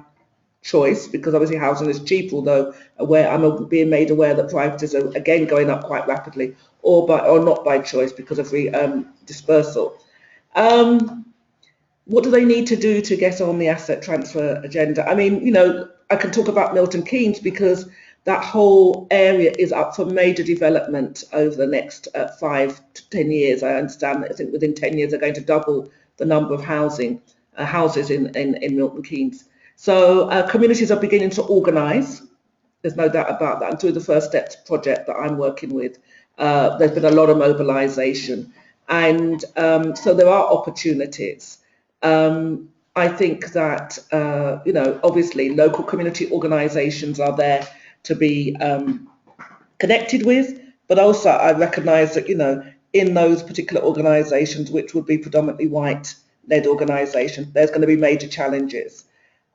choice, because obviously housing is cheap, although I'm being made aware that prices are again going up quite rapidly, or not by choice because of dispersal. What do they need to do to get on the asset transfer agenda? I can talk about Milton Keynes because that whole area is up for major development over the next 5 to 10 years. I understand that I think within 10 years they're going to double the number of houses in Milton Keynes. So communities are beginning to organise. There's no doubt about that. And through the First Steps project that I'm working with, there's been a lot of mobilisation. And so there are opportunities. I think that, obviously local community organisations are there to be connected with, but also I recognise that, in those particular organisations, which would be predominantly white-led organisations, there's going to be major challenges.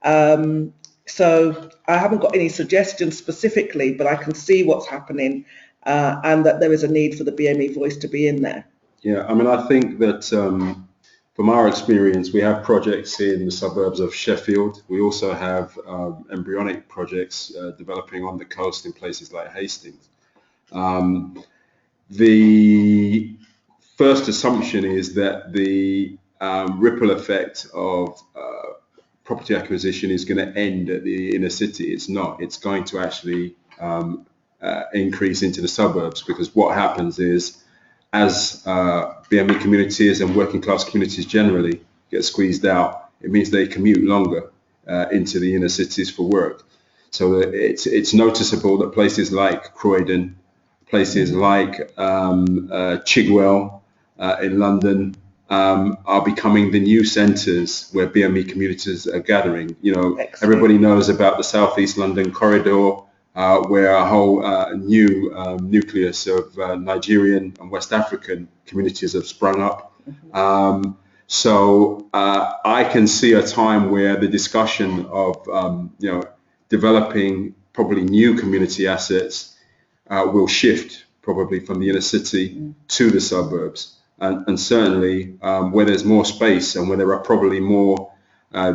So I haven't got any suggestions specifically, but I can see what's happening and that there is a need for the BME voice to be in there. Yeah, I think that from our experience, we have projects in the suburbs of Sheffield. We also have embryonic projects developing on the coast in places like Hastings. The first assumption is that the ripple effect of property acquisition is going to end at the inner city. It's not. It's going to actually increase into the suburbs, because what happens is, as BME communities and working class communities generally get squeezed out, it means they commute longer into the inner cities for work. So it's noticeable that places like Croydon, places like Chigwell in London are becoming the new centres where BME communities are gathering. Everybody knows about the South East London corridor, where a whole new nucleus of Nigerian and West African communities have sprung up. So I can see a time where the discussion of developing probably new community assets will shift probably from the inner city to the suburbs, and certainly where there's more space and where there are probably more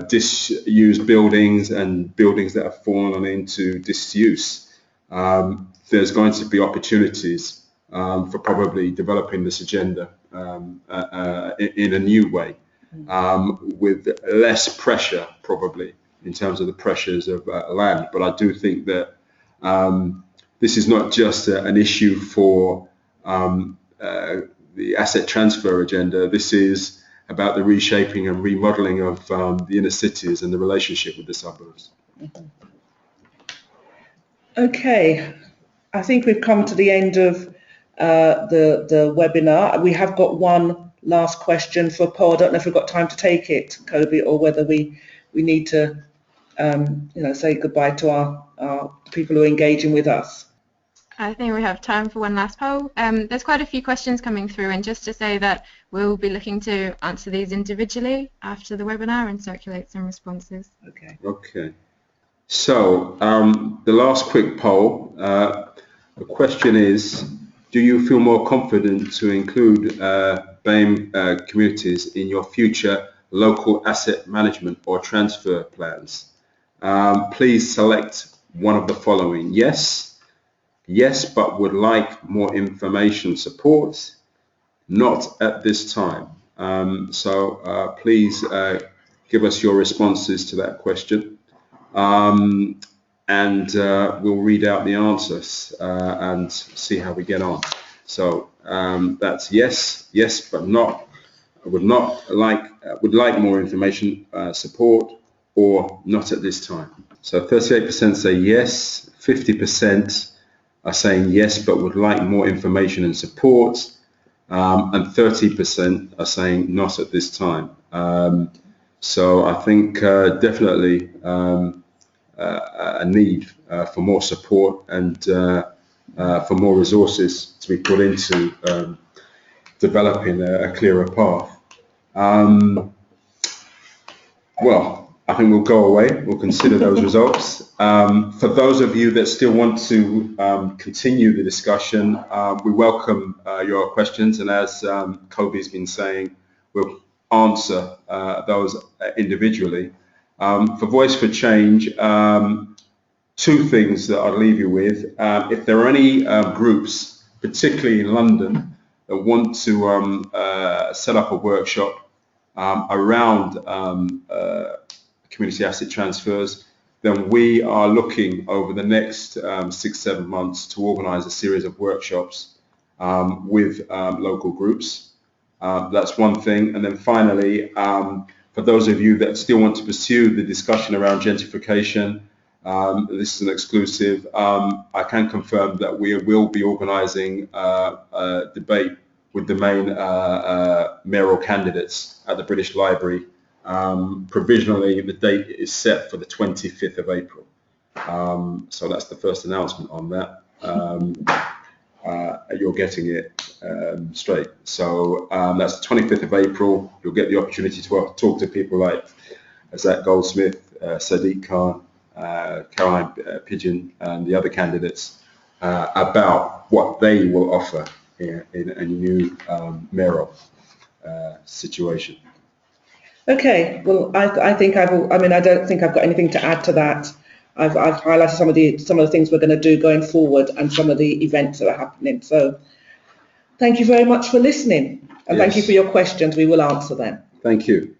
disused buildings and buildings that have fallen into disuse. There's going to be opportunities for probably developing this agenda in a new way, with less pressure probably in terms of the pressures of land. But I do think that this is not just an issue for the asset transfer agenda. This is about the reshaping and remodeling of the inner cities and the relationship with the suburbs. Okay, I think we've come to the end of the webinar. We have got one last question for Paul. I don't know if we've got time to take it, Kobe, or whether we need to say goodbye to our people who are engaging with us. I think we have time for one last poll. There's quite a few questions coming through, and just to say that we'll be looking to answer these individually after the webinar and circulate some responses. Okay. So the last quick poll, the question is, do you feel more confident to include BAME communities in your future local asset management or transfer plans? Please select one of the following. Yes, but would like more information support. Not at this time. So please give us your responses to that question. And we'll read out the answers and see how we get on. So that's yes, but not. Would like more information support, or not at this time. So 38% say yes, 50% are saying yes, but would like more information and support, and 30% are saying not at this time. So I think definitely a need for more support and for more resources to be put into developing a clearer path. Well, I think we'll go away. We'll consider those results. For those of you that still want to continue the discussion, we welcome your questions, and as Kobe's been saying, we'll answer those individually. For Voice for Change, two things that I'll leave you with. If there are any groups, particularly in London, that want to set up a workshop around community asset transfers, then we are looking over the next 6-7 months to organise a series of workshops with local groups. That's one thing. And then finally, for those of you that still want to pursue the discussion around gentrification, this is an exclusive. I can confirm that we will be organising a debate with the main mayoral candidates at the British Library. Provisionally, the date is set for the 25th of April. So that's the first announcement on that. You're getting it straight. So that's the 25th of April. You'll get the opportunity to talk to people like Zach Goldsmith, Sadiq Khan, Caroline Pigeon, and the other candidates about what they will offer in a new mayoral situation. Okay, well, I think I don't think I've got anything to add to that. I've highlighted some of the things we're going to do going forward and some of the events that are happening. So thank you very much for listening, and Thank you for your questions. We will answer them. Thank you.